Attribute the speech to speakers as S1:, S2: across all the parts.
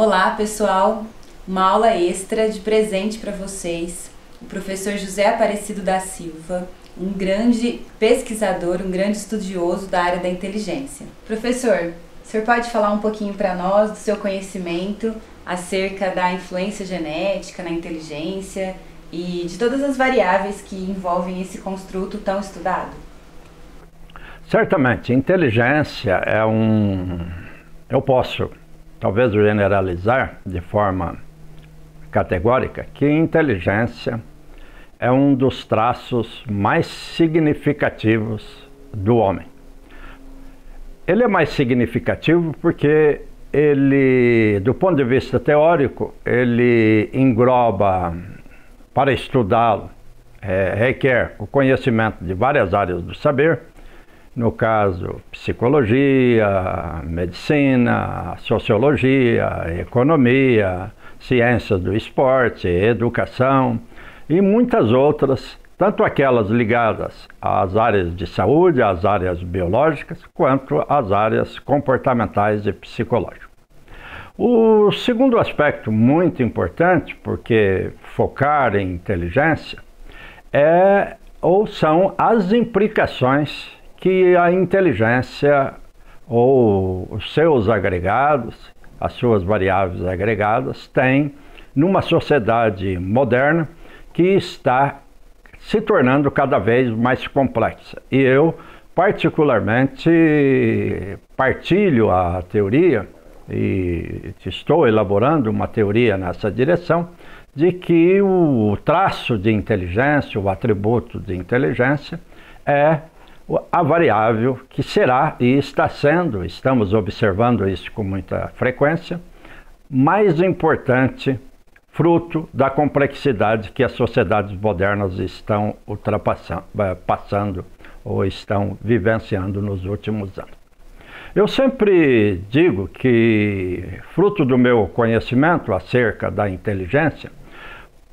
S1: Olá, pessoal! Uma aula extra de presente para vocês. O professor José Aparecido da Silva, um grande pesquisador, um grande estudioso da área da inteligência. Professor, o senhor pode falar um pouquinho para nós do seu conhecimento acerca da influência genética na inteligência e de todas as variáveis que envolvem esse construto tão estudado?
S2: Certamente, inteligência eu posso talvez generalizar de forma categórica que inteligência é um dos traços mais significativos do homem. Ele é mais significativo porque ele, do ponto de vista teórico, ele engloba, para estudá-lo, requer o conhecimento de várias áreas do saber, no caso, psicologia, medicina, sociologia, economia, ciências do esporte, educação e muitas outras, tanto aquelas ligadas às áreas de saúde, às áreas biológicas, quanto às áreas comportamentais e psicológicas. O segundo aspecto muito importante, porque focar em inteligência, são as implicações que a inteligência ou os seus agregados, as suas variáveis agregadas, têm numa sociedade moderna que está se tornando cada vez mais complexa. E eu, particularmente, partilho a teoria e estou elaborando uma teoria nessa direção de que o traço de inteligência, o atributo de inteligência é a variável que será e está sendo, estamos observando isso com muita frequência, mais importante fruto da complexidade que as sociedades modernas estão passando ou estão vivenciando nos últimos anos. Eu sempre digo que, fruto do meu conhecimento acerca da inteligência,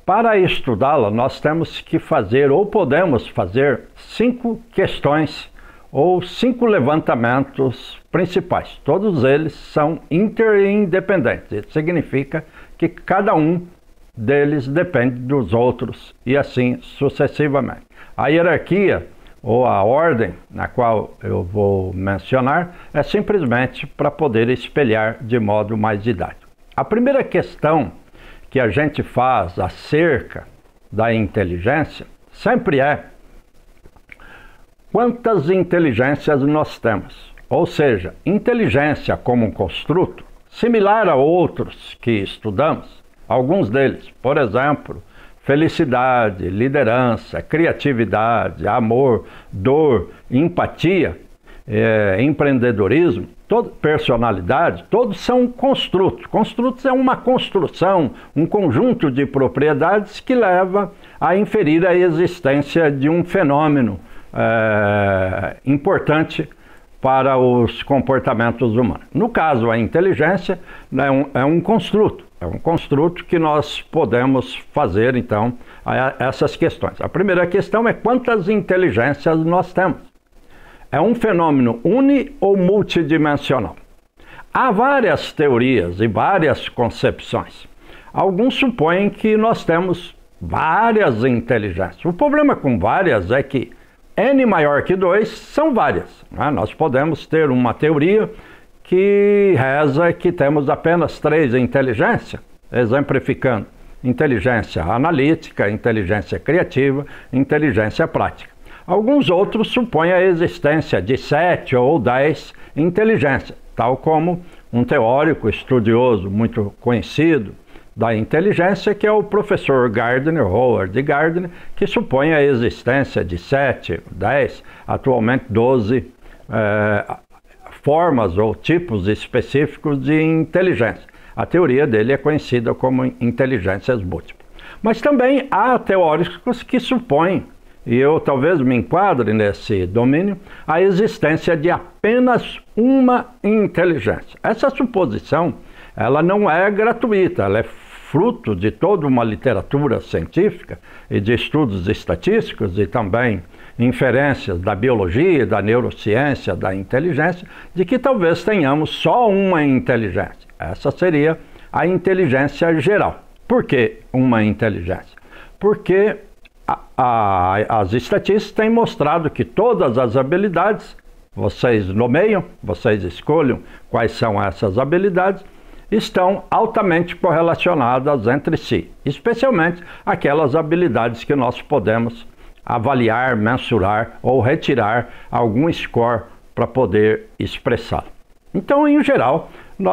S2: para estudá-la, nós temos que fazer, ou podemos fazer, 5 questões ou 5 levantamentos principais. Todos eles são interindependentes. Isso significa que cada um deles depende dos outros e assim sucessivamente. A hierarquia ou a ordem na qual eu vou mencionar é simplesmente para poder espelhar de modo mais didático. A primeira questão que a gente faz acerca da inteligência sempre é: quantas inteligências nós temos? Ou seja, inteligência como um construto, similar a outros que estudamos, alguns deles, por exemplo, felicidade, liderança, criatividade, amor, dor, empatia, empreendedorismo, personalidade, todos são construtos. Construtos é uma construção, um conjunto de propriedades que leva a inferir a existência de um fenômeno importante para os comportamentos humanos. No caso, a inteligência é um construto. É um construto que nós podemos fazer, então, essas questões. A primeira questão é: quantas inteligências nós temos? É um fenômeno uni ou multidimensional? Há várias teorias e várias concepções. Alguns supõem que nós temos várias inteligências. O problema com várias é que n maior que 2 são várias, né? Nós podemos ter uma teoria que reza que temos apenas 3 inteligências, exemplificando inteligência analítica, inteligência criativa, inteligência prática. Alguns outros supõem a existência de 7 ou 10 inteligências, tal como um teórico estudioso muito conhecido da inteligência, que é o professor Gardner, Howard Gardner, que supõe a existência de 7, 10, atualmente 12 formas ou tipos específicos de inteligência. A teoria dele é conhecida como inteligências múltiplas. Mas também há teóricos que supõem, e eu talvez me enquadre nesse domínio, a existência de apenas uma inteligência. Essa suposição, ela não é gratuita, ela é fruto de toda uma literatura científica e de estudos estatísticos e também inferências da biologia, da neurociência, da inteligência, de que talvez tenhamos só uma inteligência. Essa seria a inteligência geral. Por que uma inteligência? Porque as estatísticas têm mostrado que todas as habilidades, vocês nomeiam, vocês escolham quais são essas habilidades, estão altamente correlacionadas entre si, especialmente aquelas habilidades que nós podemos avaliar, mensurar ou retirar algum score para poder expressar. Então, em geral,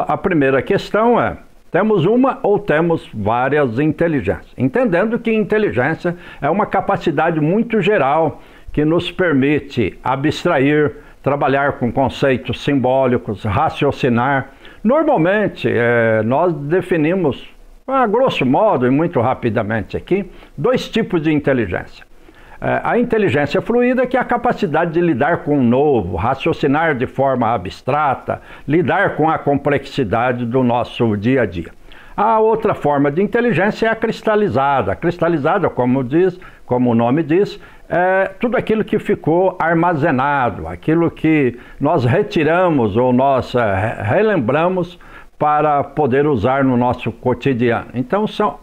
S2: a primeira questão é: temos uma ou temos várias inteligências? Entendendo que inteligência é uma capacidade muito geral que nos permite abstrair, trabalhar com conceitos simbólicos, raciocinar. Normalmente, nós definimos, a grosso modo e muito rapidamente aqui, dois tipos de inteligência. A inteligência fluida, que é a capacidade de lidar com o novo, raciocinar de forma abstrata, lidar com a complexidade do nosso dia a dia. A outra forma de inteligência é a cristalizada. A cristalizada, como o nome diz, é tudo aquilo que ficou armazenado, aquilo que nós retiramos ou nós relembramos para poder usar no nosso cotidiano. Então, são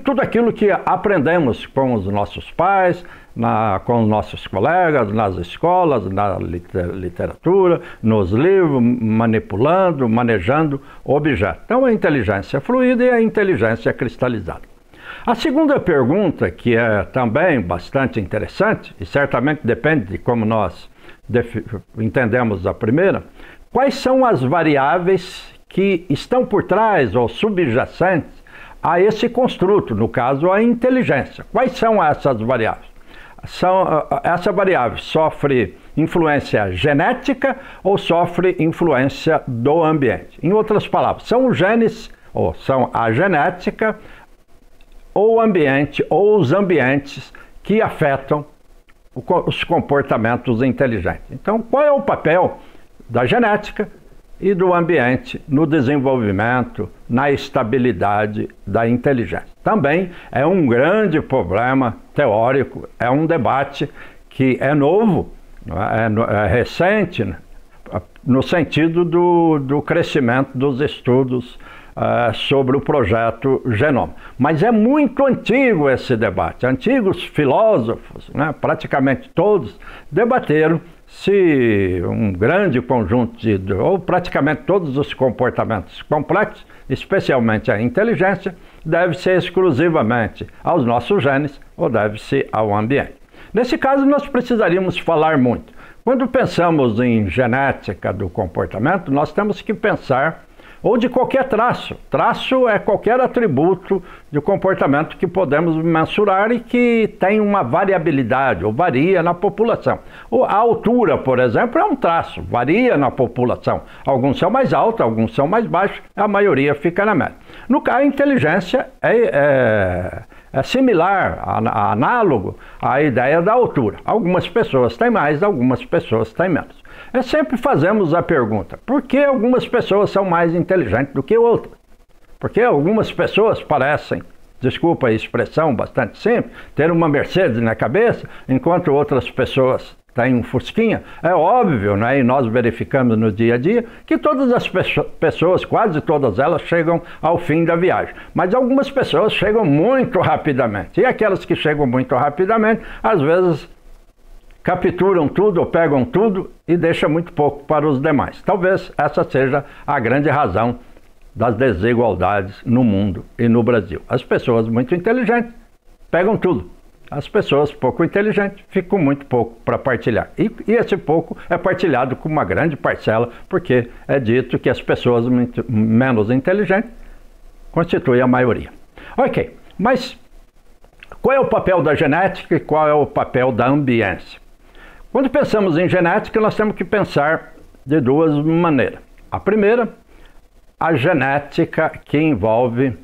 S2: tudo aquilo que aprendemos com os nossos pais, com os nossos colegas, nas escolas, na literatura, nos livros, manipulando, manejando objetos. Então, a inteligência fluida e a inteligência cristalizada. A segunda pergunta, que é também bastante interessante, e certamente depende de como nós entendemos a primeira: quais são as variáveis que estão por trás ou subjacentes a esse construto, no caso, a inteligência? Quais são essas variáveis? Essa variável sofre influência genética ou sofre influência do ambiente? Em outras palavras, são os genes, ou são a genética, ou o ambiente, ou os ambientes que afetam os comportamentos inteligentes. Então, qual é o papel da genética e do ambiente no desenvolvimento, na estabilidade da inteligência? Também é um grande problema teórico, é um debate que é novo, é recente, no sentido do crescimento dos estudos sobre o projeto Genoma. Mas é muito antigo esse debate. Antigos filósofos, praticamente todos, debateram se um grande conjunto ou praticamente todos os comportamentos complexos, especialmente a inteligência, deve ser exclusivamente aos nossos genes ou deve-se ao ambiente. Nesse caso, nós precisaríamos falar muito. Quando pensamos em genética do comportamento, nós temos que pensar ou de qualquer traço. Traço é qualquer atributo de comportamento que podemos mensurar e que tem uma variabilidade, ou varia na população. A altura, por exemplo, é um traço, varia na população. Alguns são mais altos, alguns são mais baixos, a maioria fica na média. No caso, a inteligência é similar, análogo à ideia da altura. Algumas pessoas têm mais, algumas pessoas têm menos. Sempre fazemos a pergunta: por que algumas pessoas são mais inteligentes do que outras? Porque algumas pessoas parecem, desculpa a expressão bastante simples, ter uma Mercedes na cabeça, enquanto outras pessoas têm um Fusquinha. É óbvio, e nós verificamos no dia a dia, que todas as pessoas, quase todas elas, chegam ao fim da viagem. Mas algumas pessoas chegam muito rapidamente. E aquelas que chegam muito rapidamente, às vezes capturam tudo ou pegam tudo e deixam muito pouco para os demais. Talvez essa seja a grande razão das desigualdades no mundo e no Brasil. As pessoas muito inteligentes pegam tudo. As pessoas pouco inteligentes ficam muito pouco para partilhar. E esse pouco é partilhado com uma grande parcela, porque é dito que as pessoas menos inteligentes constituem a maioria. Ok, mas qual é o papel da genética e qual é o papel da ambiência? Quando pensamos em genética, nós temos que pensar de duas maneiras. A primeira, a genética que envolve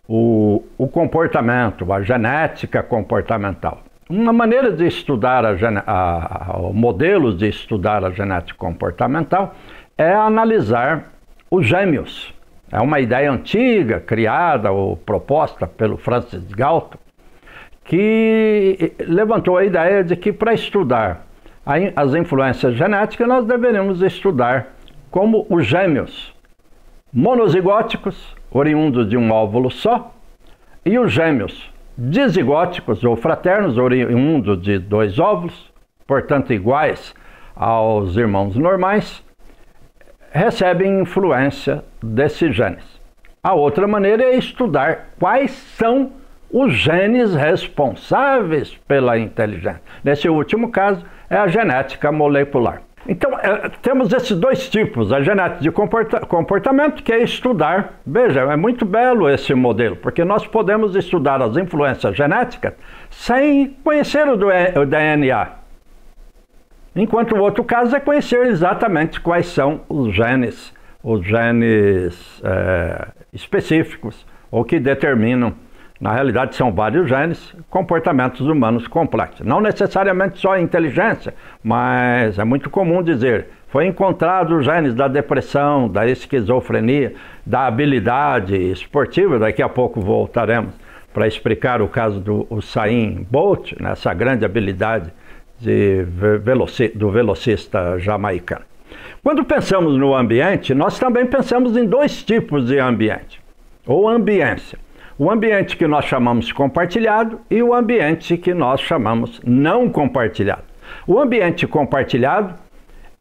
S2: o comportamento, a genética comportamental. Uma maneira de estudar modelos de estudar a genética comportamental é analisar os gêmeos. É uma ideia antiga, criada ou proposta pelo Francis Galton, que levantou a ideia de que para estudar as influências genéticas nós deveríamos estudar como os gêmeos monozigóticos, oriundos de um óvulo só, e os gêmeos dizigóticos ou fraternos, oriundos de 2 óvulos, portanto iguais aos irmãos normais, recebem influência desses genes. A outra maneira é estudar quais são os genes responsáveis pela inteligência. Nesse último caso, é a genética molecular. Então, temos esses 2 tipos, a genética de comportamento, que é estudar. Veja, é muito belo esse modelo, porque nós podemos estudar as influências genéticas sem conhecer o DNA. Enquanto o outro caso é conhecer exatamente quais são os genes específicos, ou que determinam, na realidade são vários genes, comportamentos humanos complexos. Não necessariamente só a inteligência, mas é muito comum dizer, foi encontrado os genes da depressão, da esquizofrenia, da habilidade esportiva. Daqui a pouco voltaremos para explicar o caso do Usain Bolt, nessa grande habilidade do velocista jamaicano. Quando pensamos no ambiente, nós também pensamos em 2 tipos de ambiente, ou ambiência. O ambiente que nós chamamos compartilhado e o ambiente que nós chamamos não compartilhado. O ambiente compartilhado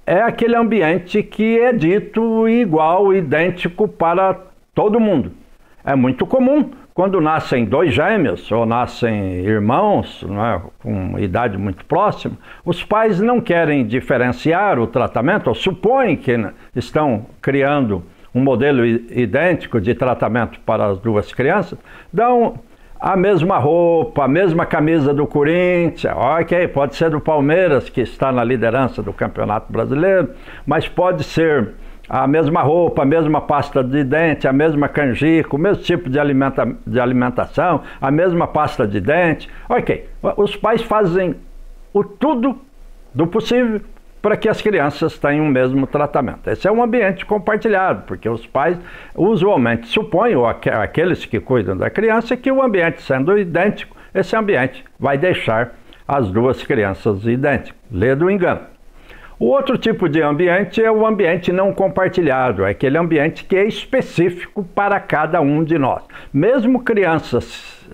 S2: é aquele ambiente que é dito igual, idêntico para todo mundo. É muito comum quando nascem 2 gêmeos ou nascem irmãos, né, com idade muito próxima, os pais não querem diferenciar o tratamento, ou supõem que estão criando um modelo idêntico de tratamento para as 2 crianças, dão a mesma roupa, a mesma camisa do Corinthians, ok, pode ser do Palmeiras, que está na liderança do Campeonato Brasileiro, mas pode ser a mesma roupa, a mesma pasta de dente, a mesma canjica, o mesmo tipo de alimentação, a mesma pasta de dente, ok. Os pais fazem tudo do possível para que as crianças tenham o mesmo tratamento. Esse é um ambiente compartilhado, porque os pais usualmente supõem, ou aqueles que cuidam da criança, que o ambiente sendo idêntico, esse ambiente vai deixar as 2 crianças idênticas. Lê do engano. O outro tipo de ambiente é o ambiente não compartilhado, é aquele ambiente que é específico para cada um de nós. Mesmo crianças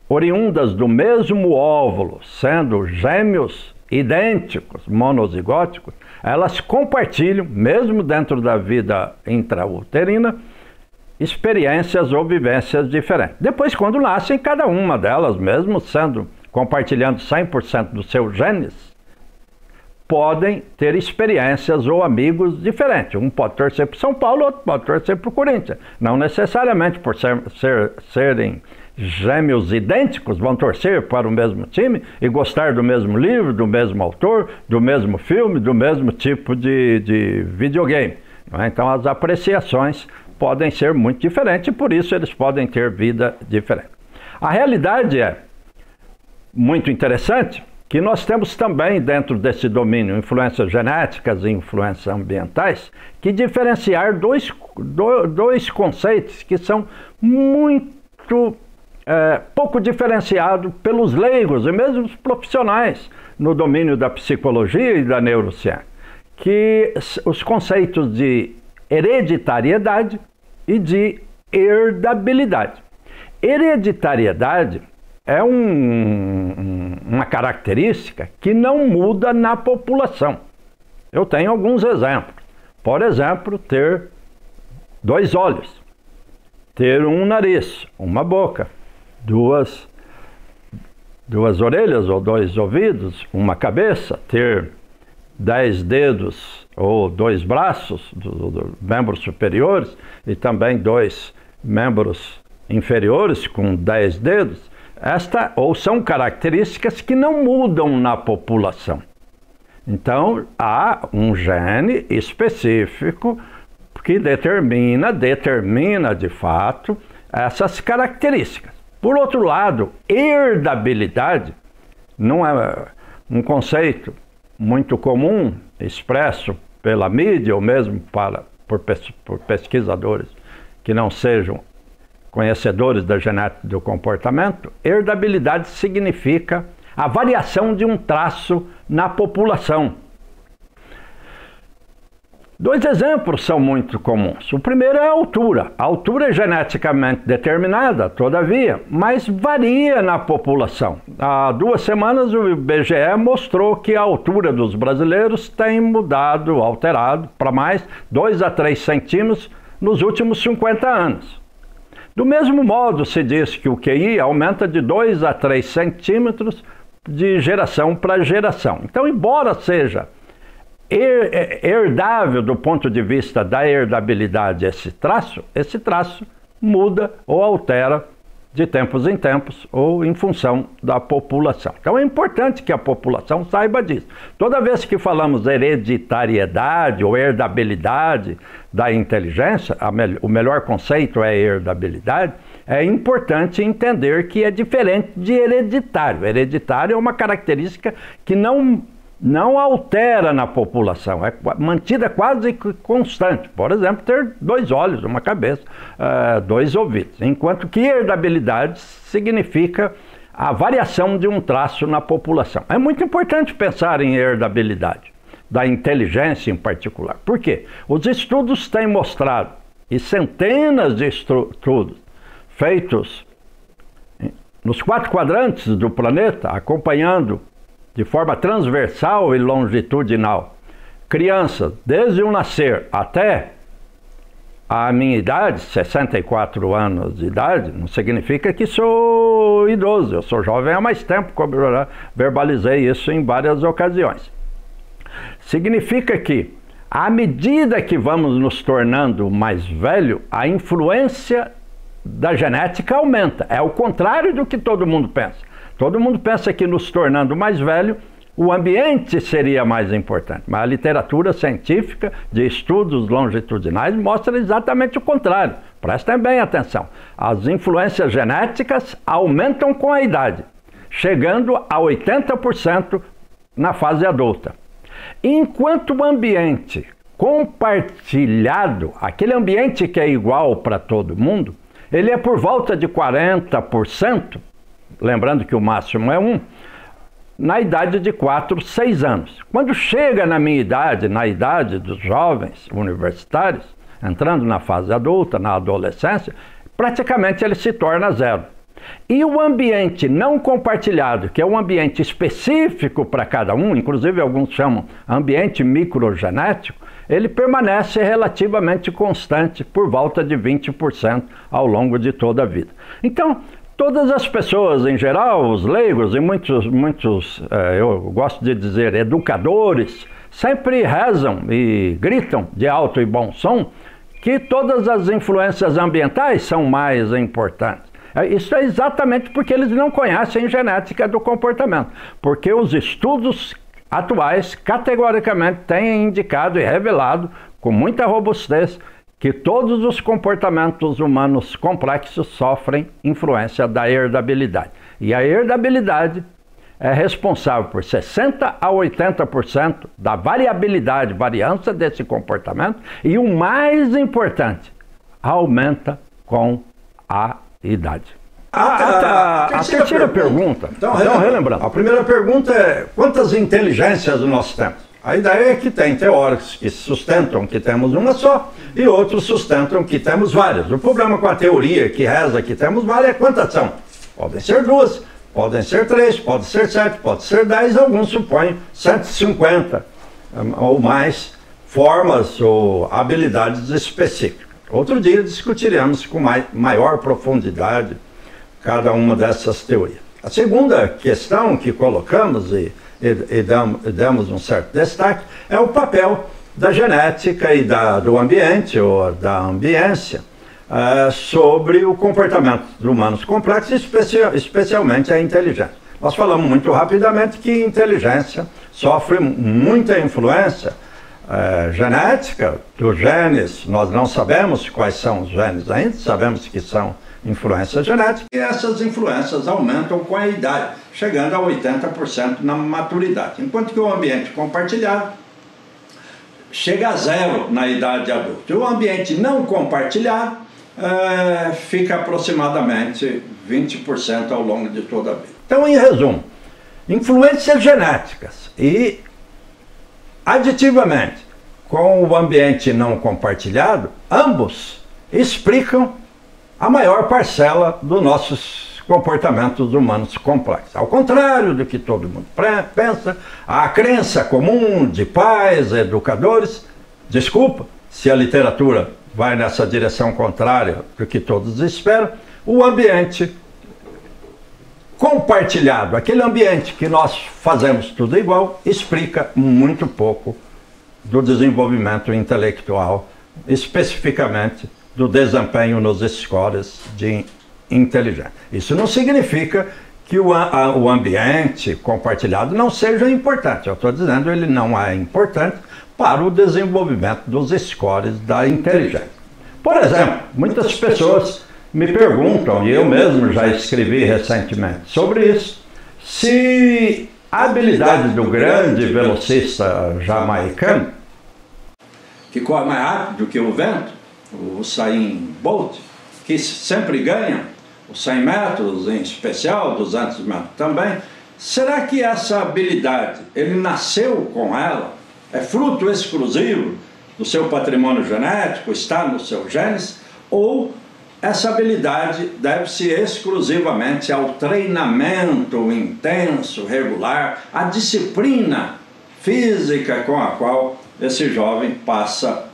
S2: oriundas do mesmo óvulo, sendo gêmeos idênticos, monozigóticos, elas compartilham, mesmo dentro da vida intrauterina, experiências ou vivências diferentes. Depois, quando nascem, cada uma delas, mesmo compartilhando 100% dos seus genes, podem ter experiências ou amigos diferentes. Um pode torcer para São Paulo, outro pode torcer para o Corinthians. Não necessariamente por serem gêmeos idênticos, vão torcer para o mesmo time e gostar do mesmo livro, do mesmo autor, do mesmo filme, do mesmo tipo de videogame. Então as apreciações podem ser muito diferentes e por isso eles podem ter vida diferente. A realidade é muito interessante que nós temos também dentro desse domínio influências genéticas e influências ambientais que diferenciar dois conceitos que são muito pouco diferenciado pelos leigos e mesmo os profissionais no domínio da psicologia e da neurociência, que os conceitos de hereditariedade e de herdabilidade. Hereditariedade é uma característica que não muda na população. Eu tenho alguns exemplos. Por exemplo, ter 2 olhos, ter um nariz, uma boca, duas orelhas ou 2 ouvidos, uma cabeça, ter 10 dedos ou 2 braços, membros superiores, e também 2 membros inferiores com 10 dedos. São características que não mudam na população. Então, há um gene específico que determina de fato essas características. Por outro lado, herdabilidade não é um conceito muito comum, expresso pela mídia ou mesmo por pesquisadores que não sejam conhecedores da genética do comportamento. Herdabilidade significa a variação de um traço na população. Dois exemplos são muito comuns. O primeiro é a altura. A altura é geneticamente determinada, todavia, mas varia na população. Há 2 semanas o IBGE mostrou que a altura dos brasileiros tem mudado, alterado, para mais 2 a 3 centímetros nos últimos 50 anos. Do mesmo modo, se diz que o QI aumenta de 2 a 3 centímetros de geração para geração. Então, embora seja herdável do ponto de vista da herdabilidade esse traço muda ou altera de tempos em tempos ou em função da população. Então é importante que a população saiba disso. Toda vez que falamos hereditariedade ou herdabilidade da inteligência, o melhor conceito é herdabilidade, é importante entender que é diferente de hereditário. Hereditário é uma característica que não altera na população, é mantida quase constante. Por exemplo, ter 2 olhos, uma cabeça, 2 ouvidos. Enquanto que herdabilidade significa a variação de um traço na população. É muito importante pensar em herdabilidade, da inteligência em particular. Por quê? Os estudos têm mostrado, e centenas de estudos feitos nos 4 quadrantes do planeta, acompanhando de forma transversal e longitudinal crianças, desde o nascer até a minha idade, 64 anos de idade, não significa que sou idoso, eu sou jovem há mais tempo, como eu já verbalizei isso em várias ocasiões. Significa que, à medida que vamos nos tornando mais velho, a influência da genética aumenta. É o contrário do que todo mundo pensa. Todo mundo pensa que nos tornando mais velho, o ambiente seria mais importante. Mas a literatura científica de estudos longitudinais mostra exatamente o contrário. Prestem bem atenção. As influências genéticas aumentam com a idade, chegando a 80% na fase adulta. Enquanto o ambiente compartilhado, aquele ambiente que é igual para todo mundo, ele é por volta de 40%, lembrando que o máximo é 1, na idade de 4, 6 anos. Quando chega na minha idade, na idade dos jovens universitários, entrando na fase adulta, na adolescência, praticamente ele se torna 0. E o ambiente não compartilhado, que é um ambiente específico para cada um, inclusive alguns chamam ambiente microgenético, ele permanece relativamente constante por volta de 20% ao longo de toda a vida. Então, todas as pessoas em geral, os leigos e muitos, eu gosto de dizer, educadores, sempre rezam e gritam de alto e bom som que todas as influências ambientais são mais importantes. Isso é exatamente porque eles não conhecem genética do comportamento, porque os estudos atuais categoricamente têm indicado e revelado com muita robustez que todos os comportamentos humanos complexos sofrem influência da herdabilidade. E a herdabilidade é responsável por 60% a 80% da variança desse comportamento e o mais importante, aumenta com a idade. A terceira pergunta, então relembrando, a primeira pergunta é quantas inteligências nós temos? A ideia é que tem teóricos que sustentam que temos uma só e outros sustentam que temos várias. O problema com a teoria que reza que temos várias é quantas são? Podem ser 2, podem ser 3, pode ser 7, pode ser 10, alguns supõem 150 ou mais formas ou habilidades específicas. Outro dia discutiremos com maior profundidade cada uma dessas teorias. A segunda questão que colocamos e damos um certo destaque é o papel da genética e do ambiente ou da ambiência sobre o comportamento dos humanos complexos, especialmente a inteligência. Nós falamos muito rapidamente que a inteligência sofre muita influência genética dos genes. Nós não sabemos quais são os genes ainda, sabemos que são influências genéticas, e essas influências aumentam com a idade, chegando a 80% na maturidade, enquanto que o ambiente compartilhado chega a 0 na idade adulta. E o ambiente não compartilhado fica aproximadamente 20% ao longo de toda a vida. Então, em resumo, influências genéticas e aditivamente com o ambiente não compartilhado, ambos explicam a maior parcela dos nossos comportamentos humanos complexos. Ao contrário do que todo mundo pensa, a crença comum de pais, educadores, desculpa se a literatura vai nessa direção contrária do que todos esperam, o ambiente compartilhado, aquele ambiente que nós fazemos tudo igual, explica muito pouco do desenvolvimento intelectual, especificamente do desempenho nos scores de inteligência. Isso não significa que o ambiente compartilhado não seja importante. Eu estou dizendo que ele não é importante para o desenvolvimento dos scores da inteligência. Por exemplo, muitas pessoas me perguntam, e eu mesmo já escrevi recentemente sobre isso, se a habilidade do grande velocista jamaicano, que corre mais rápido do que o vento, o Usain Bolt, que sempre ganha os 100 metros em especial, 200 metros também, será que essa habilidade, ele nasceu com ela? É fruto exclusivo do seu patrimônio genético, está no seu genes? Ou essa habilidade deve-se exclusivamente ao treinamento intenso, regular, à disciplina física com a qual esse jovem passa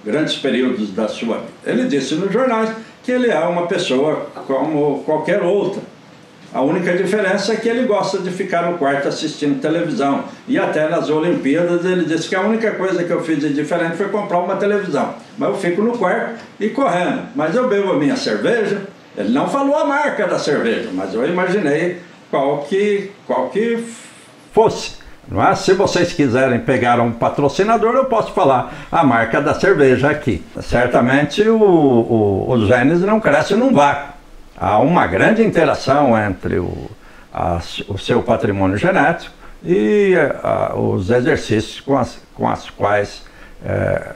S2: grandes períodos da sua vida? Ele disse nos jornais que ele é uma pessoa como qualquer outra. A única diferença é que ele gosta de ficar no quarto assistindo televisão. E até nas Olimpíadas ele disse que a única coisa que eu fiz de diferente foi comprar uma televisão. Mas eu fico no quarto e correndo. Mas eu bebo a minha cerveja. Ele não falou a marca da cerveja, mas eu imaginei qual que fosse. Não é? Se vocês quiserem pegar um patrocinador, eu posso falar a marca da cerveja aqui. Certamente os genes não crescem num vácuo. Há uma grande interação entre o seu patrimônio genético e os exercícios com as quais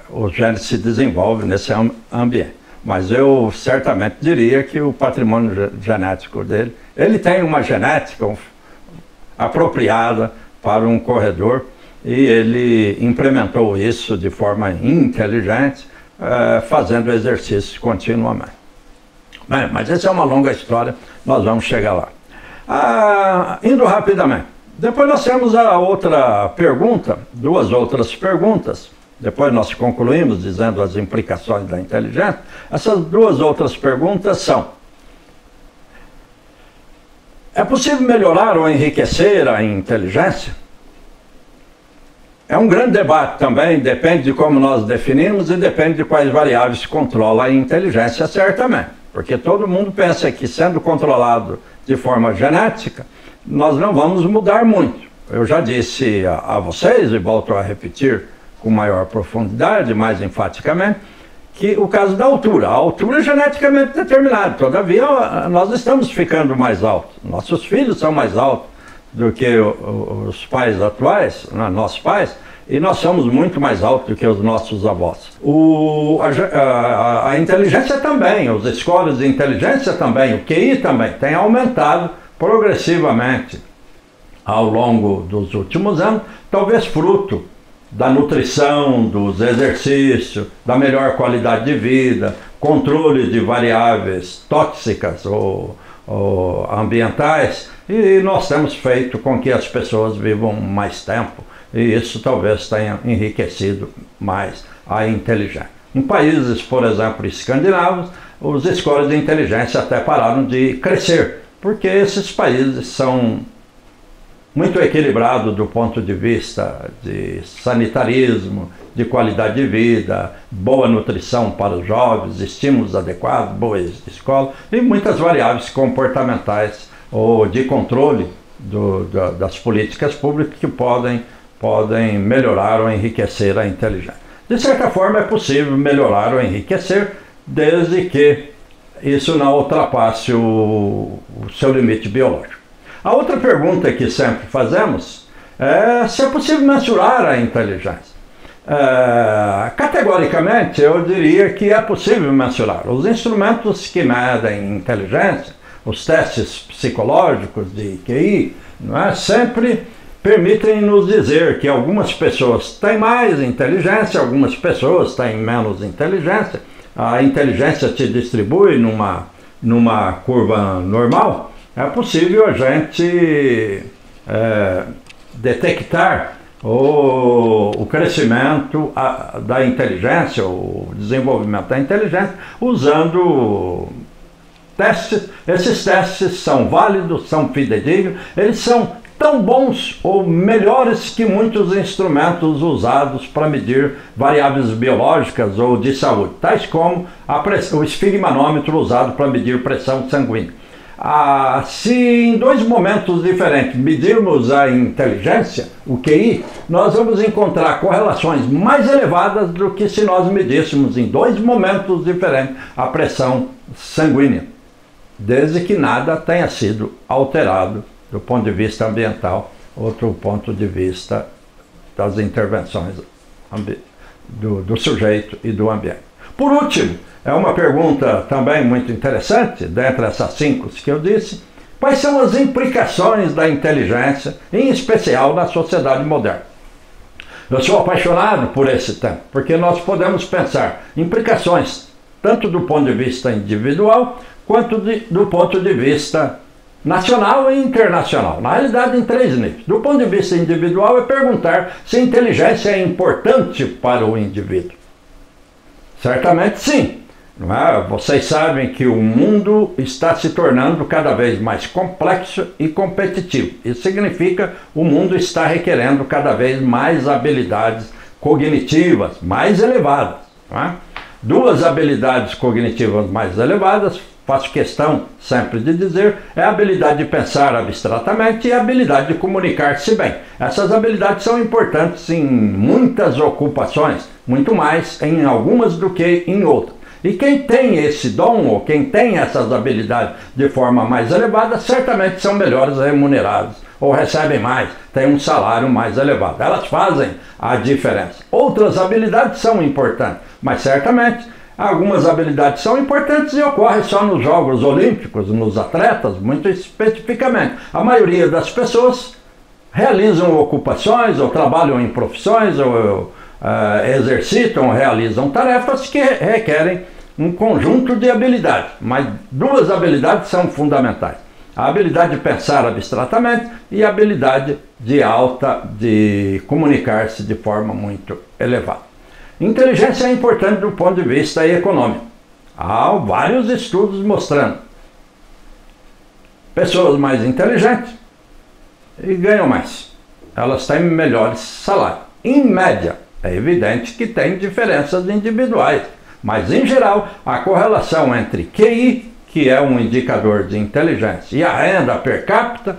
S2: os genes se desenvolvem nesse ambiente. Mas eu certamente diria que o patrimônio genético dele, ele tem uma genética apropriada para um corredor e ele implementou isso de forma inteligente, fazendo exercícios continuamente. Bem, mas essa é uma longa história, nós vamos chegar lá. Indo rapidamente, depois nós temos a outra pergunta, duas outras perguntas, depois nós concluímos dizendo as implicações da inteligência. Essas duas outras perguntas são: é possível melhorar ou enriquecer a inteligência? É um grande debate também, depende de como nós definimos e depende de quais variáveis controla a inteligência, certamente. Porque todo mundo pensa que, sendo controlado de forma genética, nós não vamos mudar muito. Eu já disse a vocês, e volto a repetir com maior profundidade, mais enfaticamente, que o caso da altura. A altura é geneticamente determinada, todavia nós estamos ficando mais altos. Nossos filhos são mais altos do que os pais atuais, nossos pais, e nós somos muito mais altos do que os nossos avós. A inteligência também, os scores de inteligência também, o QI também, tem aumentado progressivamente ao longo dos últimos anos, talvez fruto da nutrição, dos exercícios, da melhor qualidade de vida, controle de variáveis tóxicas ou ambientais, e nós temos feito com que as pessoas vivam mais tempo, e isso talvez tenha enriquecido mais a inteligência. Em países, por exemplo, escandinavos, os scores de inteligência até pararam de crescer, porque esses países são muito equilibrados do ponto de vista de sanitarismo, de qualidade de vida, boa nutrição para os jovens, estímulos adequados, boa escola e muitas variáveis comportamentais ou de controle das políticas públicas que podem melhorar ou enriquecer a inteligência. De certa forma é possível melhorar ou enriquecer, desde que isso não ultrapasse o seu limite biológico. A outra pergunta que sempre fazemos é se é possível mensurar a inteligência. Categoricamente, eu diria que é possível mensurar. Os instrumentos que medem inteligência, os testes psicológicos de QI, não é? Sempre permitem nos dizer que algumas pessoas têm mais inteligência, algumas pessoas têm menos inteligência. A inteligência se distribui numa curva normal. É possível a gente detectar o crescimento da inteligência, o desenvolvimento da inteligência, usando testes. Esses testes são válidos, são fidedignos, eles são tão bons ou melhores que muitos instrumentos usados para medir variáveis biológicas ou de saúde, tais como o esfigmanômetro usado para medir pressão sanguínea. Se em dois momentos diferentes medirmos a inteligência, o QI, nós vamos encontrar correlações mais elevadas do que se nós medíssemos em dois momentos diferentes a pressão sanguínea, desde que nada tenha sido alterado do ponto de vista ambiental, outro ponto de vista das intervenções do sujeito e do ambiente. Por último, é uma pergunta também muito interessante, dentre essas 5 que eu disse: quais são as implicações da inteligência, em especial na sociedade moderna? Eu sou apaixonado por esse tema, porque nós podemos pensar implicações tanto do ponto de vista individual, quanto do ponto de vista nacional e internacional. Na realidade, em 3 níveis. Do ponto de vista individual, é perguntar se a inteligência é importante para o indivíduo. Certamente sim. Não é? Vocês sabem que o mundo está se tornando cada vez mais complexo e competitivo. Isso significa que o mundo está requerendo cada vez mais habilidades cognitivas mais elevadas. Não é? 2 habilidades cognitivas mais elevadas, faço questão sempre de dizer, é a habilidade de pensar abstratamente e a habilidade de comunicar-se bem. Essas habilidades são importantes em muitas ocupações, muito mais em algumas do que em outras. E quem tem esse dom, ou quem tem essas habilidades de forma mais elevada, certamente são melhores remunerados, ou recebem mais, têm um salário mais elevado. Elas fazem a diferença. Outras habilidades são importantes, mas certamente algumas habilidades são importantes e ocorrem só nos Jogos Olímpicos, nos atletas, muito especificamente. A maioria das pessoas realizam ocupações, ou trabalham em profissões, ou exercitam, realizam tarefas que requerem um conjunto de habilidades, mas 2 habilidades são fundamentais: a habilidade de pensar abstratamente e a habilidade de comunicar-se de forma muito elevada. Inteligência é importante do ponto de vista econômico. Há vários estudos mostrando pessoas mais inteligentes e ganham mais. Elas têm melhores salários. Em média, é evidente que tem diferenças individuais, mas em geral a correlação entre QI, que é um indicador de inteligência, e a renda per capita,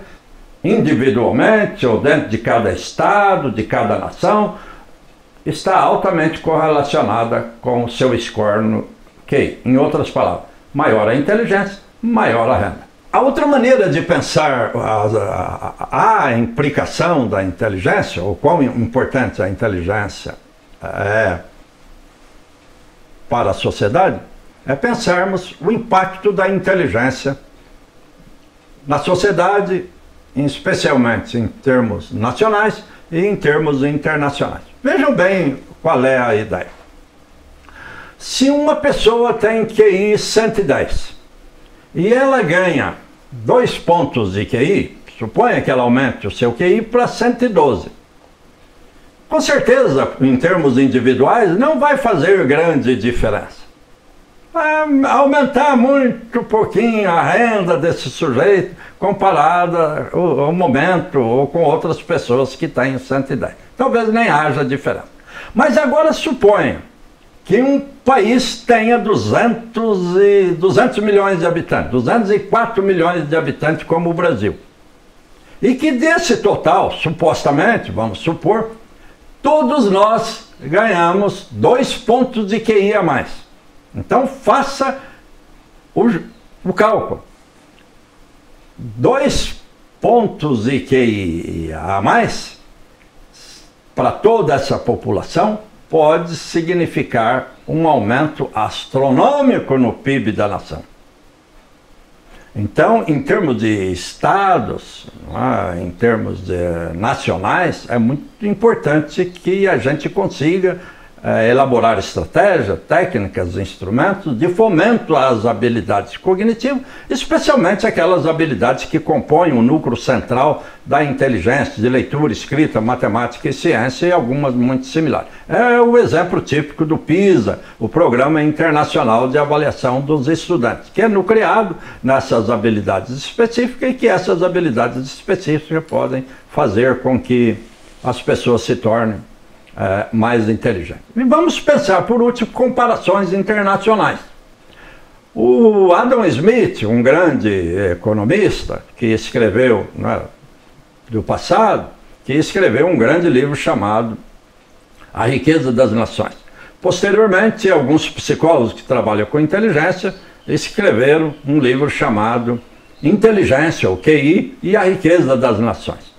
S2: individualmente ou dentro de cada estado, de cada nação, está altamente correlacionada com o seu score no QI. Em outras palavras, maior a inteligência, maior a renda. A outra maneira de pensar a implicação da inteligência, ou quão importante a inteligência é para a sociedade, é pensarmos o impacto da inteligência na sociedade, especialmente em termos nacionais e em termos internacionais. Vejam bem qual é a ideia. Se uma pessoa tem QI 110 e ela ganha 2 pontos de QI, suponha que ela aumente o seu QI para 112. Com certeza, em termos individuais, não vai fazer grande diferença. Vai aumentar muito pouquinho a renda desse sujeito comparada ao momento ou com outras pessoas que têm 110. Talvez nem haja diferença. Mas agora suponha que um país tenha 200 milhões de habitantes, 204 milhões de habitantes como o Brasil. E que desse total, supostamente, vamos supor, todos nós ganhamos 2 pontos de QI a mais. Então faça o cálculo. 2 pontos de QI a mais para toda essa população pode significar um aumento astronômico no PIB da nação. Então, em termos de estados, em termos nacionais, é muito importante que a gente consiga elaborar estratégias, técnicas, instrumentos de fomento às habilidades cognitivas, especialmente aquelas habilidades que compõem o núcleo central da inteligência, de leitura, escrita, matemática e ciência, e algumas muito similares. É o exemplo típico do PISA, o Programa Internacional de Avaliação dos Estudantes, que é nucleado nessas habilidades específicas e que essas habilidades específicas podem fazer com que as pessoas se tornem mais inteligente. E vamos pensar, por último, comparações internacionais. O Adam Smith, um grande economista que escreveu, do passado, que escreveu um grande livro chamado A Riqueza das Nações. Posteriormente, alguns psicólogos que trabalham com inteligência escreveram um livro chamado Inteligência, o QI, e a Riqueza das Nações.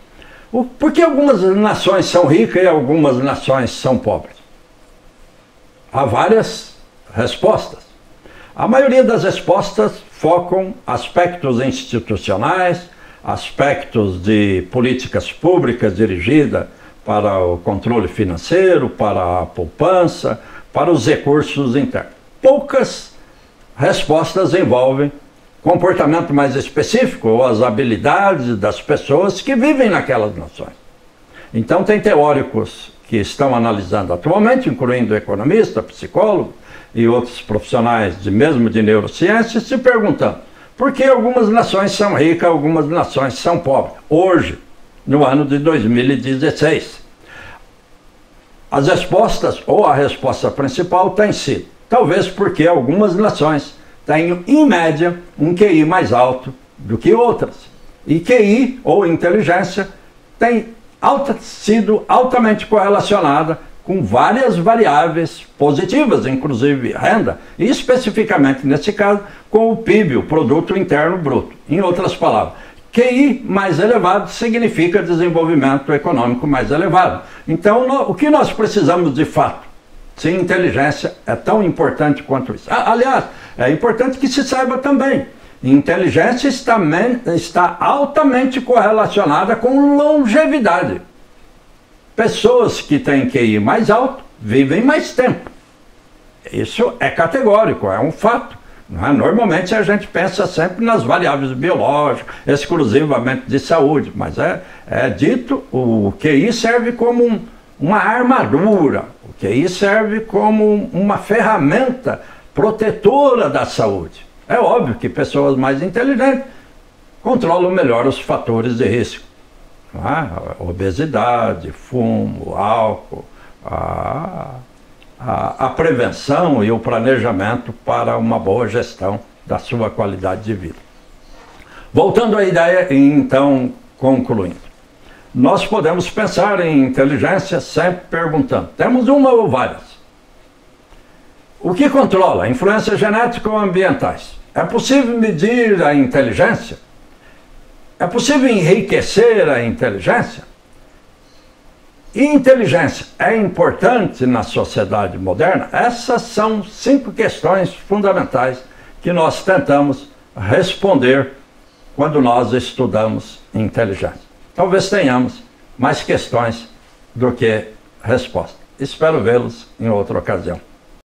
S2: Por que algumas nações são ricas e algumas nações são pobres? Há várias respostas. A maioria das respostas focam aspectos institucionais, aspectos de políticas públicas dirigidas para o controle financeiro, para a poupança, para os recursos internos. Poucas respostas envolvem comportamento mais específico ou as habilidades das pessoas que vivem naquelas nações. Então tem teóricos que estão analisando atualmente, incluindo economistas, psicólogos e outros profissionais mesmo de neurociência, se perguntando por que algumas nações são ricas, algumas nações são pobres, hoje, no ano de 2016. As respostas, ou a resposta principal, tem sido, talvez porque algumas nações têm, em média, um QI mais alto do que outras. E QI, ou inteligência, tem sido altamente correlacionada com várias variáveis positivas, inclusive renda, e especificamente, nesse caso, com o PIB, o Produto Interno Bruto. Em outras palavras, QI mais elevado significa desenvolvimento econômico mais elevado. Então, o que nós precisamos de fato? Se inteligência é tão importante quanto isso. Aliás, é importante que se saiba também, inteligência está altamente correlacionada com longevidade. Pessoas que têm QI mais alto vivem mais tempo. Isso é categórico, é um fato. Normalmente a gente pensa sempre nas variáveis biológicas, exclusivamente de saúde, mas é dito, o QI serve como uma armadura, o QI serve como uma ferramenta protetora da saúde. É óbvio que pessoas mais inteligentes controlam melhor os fatores de risco. Obesidade, fumo, álcool, a prevenção e o planejamento para uma boa gestão da sua qualidade de vida. Voltando à ideia, então, concluindo. Nós podemos pensar em inteligência sempre perguntando, temos uma ou várias? O que controla? Influência genética ou ambientais? É possível medir a inteligência? É possível enriquecer a inteligência? E inteligência é importante na sociedade moderna? Essas são 5 questões fundamentais que nós tentamos responder quando nós estudamos inteligência. Talvez tenhamos mais questões do que respostas. Espero vê-los em outra ocasião.